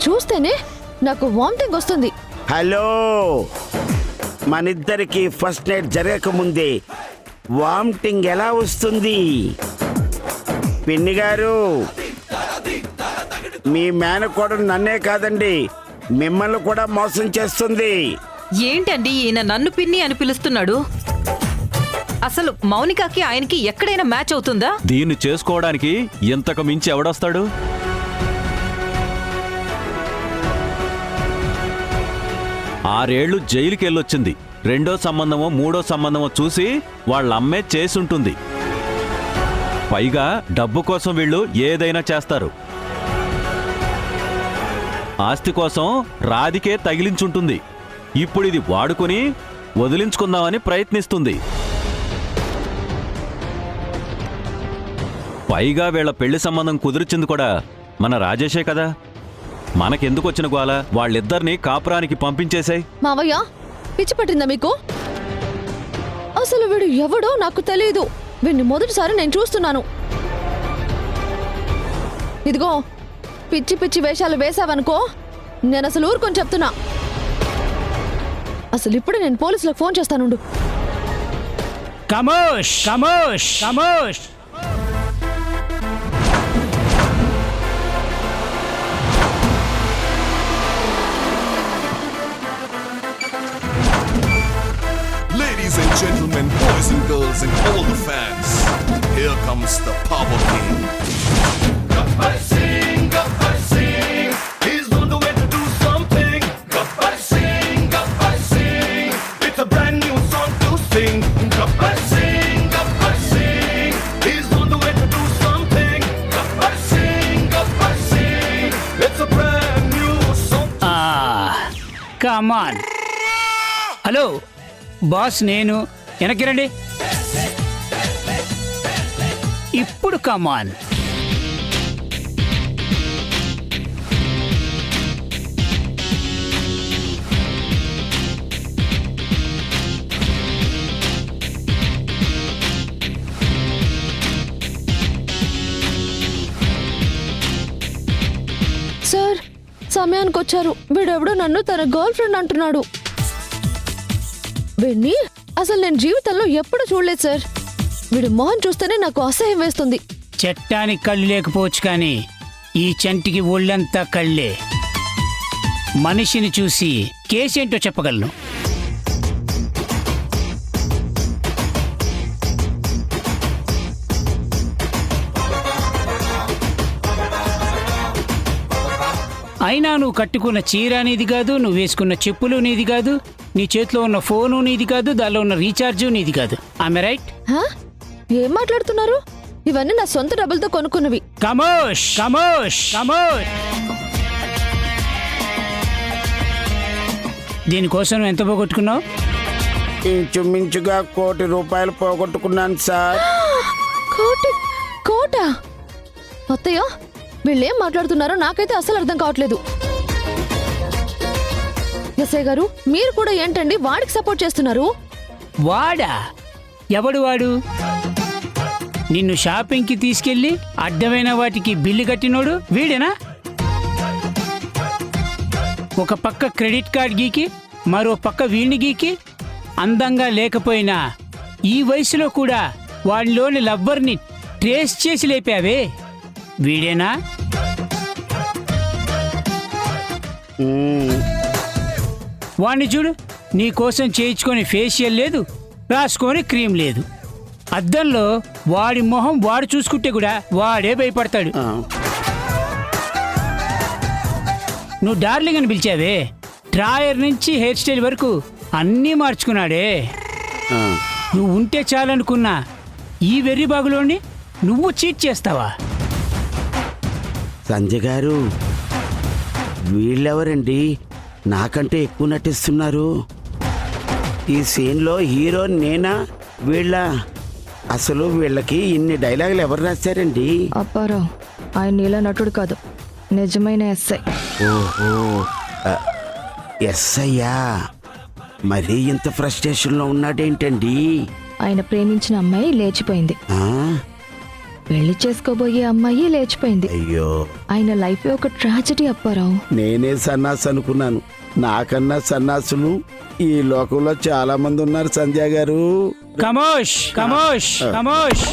చూస్తేనే నాకు వామిటింగ్ వస్తుంది. హలో, మనిద్దరికి ఫస్ట్ నైట్ జరగక ముందే వామిటింగ్ ఎలా వస్తుంది? పిన్ని గారు, మీ మేనకోడలు నన్నే కాదండి మిమ్మల్ని కూడా మోసం చేస్తుంది. ఏంటండి ఈయన నన్ను పిన్ని అని పిలుస్తున్నాడు? అసలు మౌనికకి ఆయనకి ఎక్కడైనా మ్యాచ్ అవుతుందా? దీన్ని చేసుకోవడానికి ఇంతకు మించి ఎవడొస్తాడు? ఆరేళ్లు జైలుకి వెళ్ళొచ్చింది. రెండో సంబంధమో మూడో సంబంధమో చూసి వాళ్ళ అమ్మే చేసుంటుంది. పైగా డబ్బు కోసం వీళ్ళు ఏదైనా చేస్తారు. ఆస్తి కోసం రాధికే తగిలించుంటుంది. ఇప్పుడు ఇది వాడుకుని వదిలించుకుందామని ప్రయత్నిస్తుంది. పైగా వీళ్ళ పెళ్లి సంబంధం కుదిర్చింది కూడా మన రాజేషే కదా. మనకెందుకు వచ్చిన గోల? వాళ్ళిద్దరినీ కాపురానికి పంపించేశాయి. మావయ్య, పిచ్చి పట్టిందా మీకు? అసలు వీడు ఎవడో నాకు తెలియదు. వీడిని మొదటిసారి నేను చూస్తున్నాను. ఇదిగో, పిచ్చి పిచ్చి వేషాలు వేసావనుకో నేను అసలు ఊరుకొని చెప్తున్నా. అసలు ఇప్పుడు నేను పోలీసులకు phone చేస్తానుండు. కమోష్ కమోష్ కమోష్. Ladies and gentlemen, boys and girls and all the fans, here comes the Power King. Gabbar Singh, he's on the way to do something. Gabbar Singh, it's a brand new song to sing. Gabbar Singh, he's on the way to do something. Gabbar Singh, it's a brand new song. Come on. Hello boss, నేను వెనక్కి రండి. ఇప్పుడు కమాన్. Sir, సమయానికి వచ్చారు. వీడెవడో నన్ను తన girl friend అంటున్నాడు. వీడిని అసలు నేను జీవితంలో ఎప్పుడు చూడలేదు సార్. వీడి మొహం చూస్తేనే నాకు అసహ్యం వేస్తుంది. చట్టానికి కళ్ళు లేకపోవచ్చు కానీ ఈ చంటికి ఒళ్ళంతా కళ్ళే. మనిషిని చూసి కేసేంటో చెప్పగలను. అయినా నువ్వు కట్టుకున్న చీర నీది కాదు, నువ్వు వేసుకున్న చెప్పులు నీది కాదు, నీ చేతిలో ఉన్న ఫోను నీది కాదు, దానిలో ఉన్న రీఛార్జు నీది కాదు. ఆమె రైట్? ఏం మాట్లాడుతున్నారు? ఇవన్నీ నా సొంత డబ్బులతో కొనుక్కున్నవి. కమోష్ కమోష్ కమోష్. దీనికోసం నువ్వు ఎంత పోగొట్టుకున్నావు? ఇంచుమించుగా ₹1,00,00,000 పోగొట్టుకున్నాను సార్. కోట? అత్తయ్య, వీళ్ళేం మాట్లాడుతున్నారో నాకైతే అసలు అర్థం కావట్లేదు. ఎస్ఐ గారు, మీరు కూడా ఏంటండి వాడికి సపోర్ట్ చేస్తున్నారు? వాడా? ఎవడు వాడు? నిన్ను షాపింగ్కి తీసుకెళ్లి అడ్డమైన వాటికి బిల్లు కట్టినోడు వీడేనా? ఒక పక్క క్రెడిట్ కార్డ్ గీకి మరో పక్క వీణి గీకి అందంగా లేకపోయినా ఈ వయసులో కూడా వాడిలోని లవ్వర్ని ట్రేస్ చేసి లేపావే, వీడేనా? వాణ్ణి చూడు, నీ కోసం చేయించుకొని ఫేషియల్ లేదు, రాసుకొని క్రీమ్ లేదు. అద్దంలో వాడి మొహం వాడు చూసుకుంటే కూడా వాడే భయపడతాడు. నువ్వు డార్లింగ్ అని పిలిచావే, డ్రాయర్ నుంచి హెయిర్ స్టైల్ వరకు అన్నీ మార్చుకున్నాడే. నువ్వు ఉంటే చాలనుకున్నా ఈ వెర్రి బాగులోని నువ్వు చీట్ చేస్తావా? సంజయ్ గారు, వీళ్ళెవరండి నాకంటే ఎక్కువ నటిస్తున్నారు? ఈ సీన్లో హీరో నేనా వీళ్ళ? అసలు వీళ్ళకి ఇన్ని డైలాగులు ఎవరు రాశారండి? అప్పారావు, ఆయన నీలా నటుడు కాదు, నిజమైన ఎస్ఐ. ఓహో, ఎస్ఐయా? మరీ ఇంత ఫ్రస్ట్రేషన్లో ఉన్నాడేంటండి? ఆయన ప్రేమించిన అమ్మాయి లేచిపోయింది. పెళ్లి చేసుకోబోయే అమ్మాయి లేచిపోయింది. అయ్యో, ఆయన లైఫ్ ఒక ట్రాజడీ అప్పారావు. నేనే సన్నాసి అనుకున్నాను. నాకన్నా సన్నాసులు ఈ లోకంలో చాలా మంది ఉన్నారు సంధ్య గారు. కమోష్ కమోష్ కమోష్